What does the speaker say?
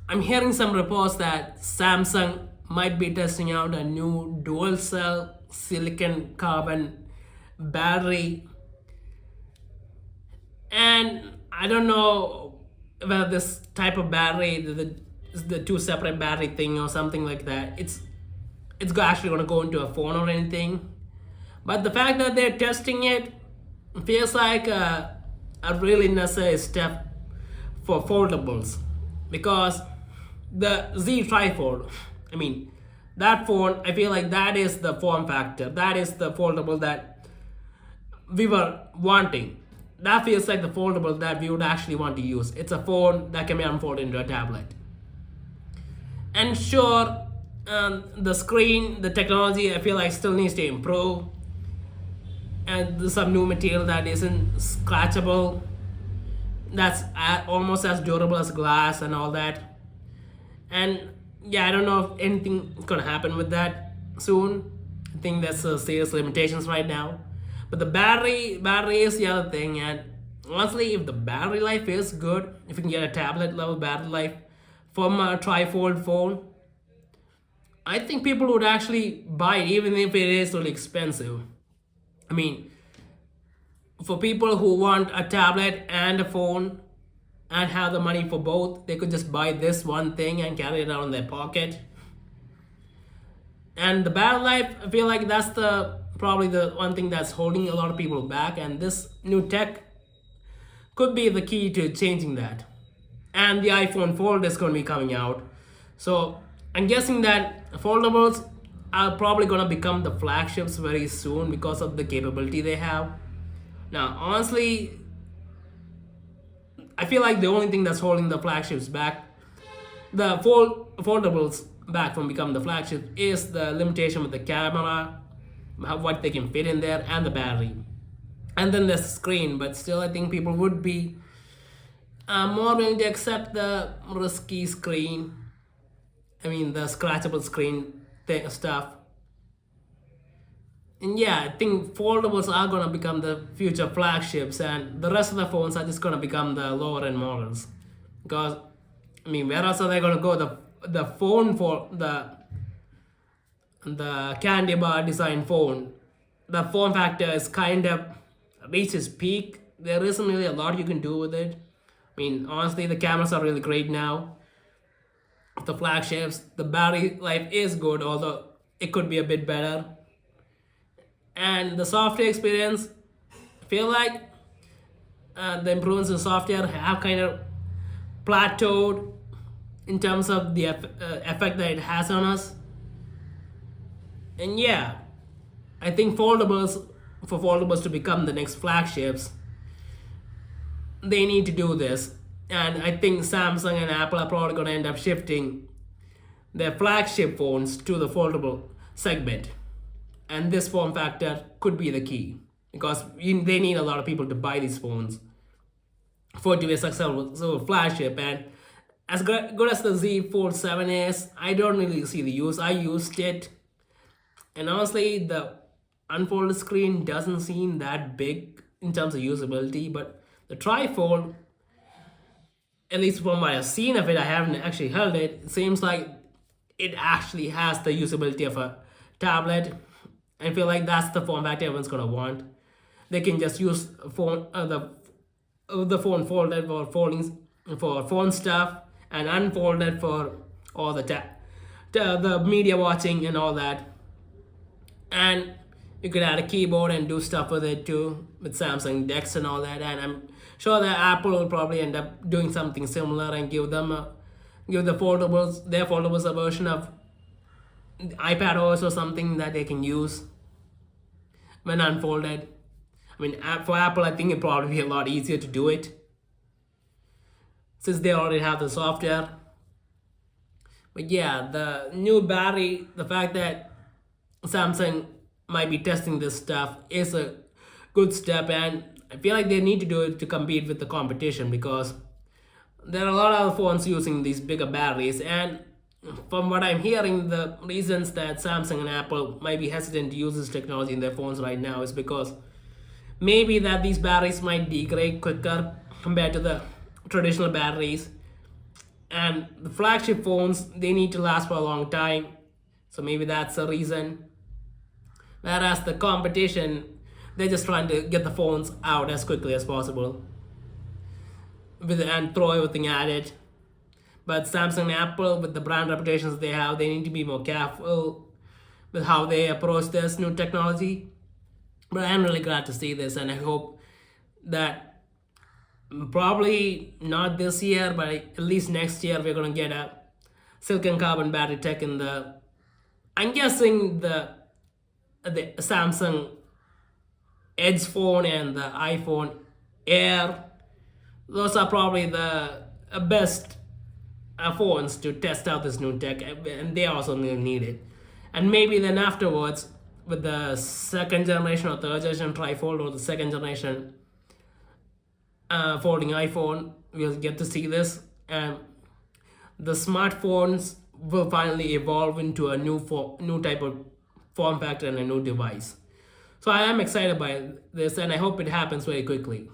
I'm hearing some reports that Samsung might be testing out a new dual cell silicon carbon battery, and I don't know whether this type of battery, the two separate battery thing or something like that, it's actually going to go into a phone or anything. But the fact that they're testing it feels like a really necessary step for foldables, because the Z Trifold, I mean, that phone, I feel like that is the form factor, that is the foldable that we were wanting. That feels like the foldable that we would actually want to use. It's a phone that can be unfolded into a tablet. And sure, the screen, the technology, I feel like still needs to improve. And there's some new material that isn't scratchable, that's almost as durable as glass and all that. And yeah, I don't know if anything's gonna happen with that soon. I think that's serious limitations right now. But the battery is the other thing. And honestly, if the battery life is good, if you can get a tablet level battery life from a trifold phone, I think people would actually buy it, even if it is really expensive. I mean, for people who want a tablet and a phone and have the money for both, they could just buy this one thing and carry it around in their pocket. And the battery life, I feel like that's the probably the one thing that's holding a lot of people back. And this new tech could be the key to changing that. And the iPhone Fold is going to be coming out, so I'm guessing that foldables are probably going to become the flagships very soon because of the capability they have. Now, honestly, I feel like the only thing that's holding the flagships back, the foldables back from becoming the flagship, is the limitation with the camera, what they can fit in there, and the battery. And then there's the screen, but still, I think people would be more willing to accept the risky screen. I mean, the scratchable screen stuff. And yeah, I think foldables are gonna become the future flagships, and the rest of the phones are just gonna become the lower end models. Because I mean, where else are they gonna go? The phone for the candy bar design phone, the form factor is kind of reached its peak. There isn't really a lot you can do with it. I mean, honestly, the cameras are really great now. The flagships, the battery life is good, although it could be a bit better. And the software experience, I feel like the improvements in software have kind of plateaued in terms of the effect that it has on us. And yeah, I think foldables to become the next flagships, they need to do this. And I think Samsung and Apple are probably going to end up shifting their flagship phones to the foldable segment. And this form factor could be the key, because they need a lot of people to buy these phones for it to be a successful flagship. And as good as the Z Fold 7 is, I don't really see the use. I used it, and honestly, the unfolded screen doesn't seem that big in terms of usability. But the trifold, at least from what I've seen of it, I haven't actually held it. It seems like it actually has the usability of a tablet. I feel like that's the form factor everyone's gonna want. They can just use the phone folded for folding for phone stuff, and unfolded for all the media watching and all that. And you could add a keyboard and do stuff with it too, with Samsung Dex and all that. And I'm sure that Apple will probably end up doing something similar and give the their foldables a version of iPad OS or something that they can use when unfolded. I mean, for Apple, I think it'd probably be a lot easier to do it since they already have the software. But yeah, the new battery, the fact that Samsung might be testing this stuff is a good step, and I feel like they need to do it to compete with the competition, because there are a lot of phones using these bigger batteries. And from what I'm hearing, the reasons that Samsung and Apple might be hesitant to use this technology in their phones right now is because maybe that these batteries might degrade quicker compared to the traditional batteries. And the flagship phones, they need to last for a long time, so maybe that's the reason. Whereas the competition, they're just trying to get the phones out as quickly as possible and throw everything at it. But Samsung and Apple, with the brand reputations they have, they need to be more careful with how they approach this new technology. But I'm really glad to see this, and I hope that probably not this year, but at least next year we're gonna get a silicon carbon battery tech in the. I'm guessing the Samsung Edge phone and the iPhone Air. Those are probably the best phones to test out this new tech, and they also need it. And maybe then afterwards, with the second generation or third generation trifold or the second generation folding iPhone, we'll get to see this. And the smartphones will finally evolve into a new type of form factor and a new device. So I am excited by this, and I hope it happens very quickly.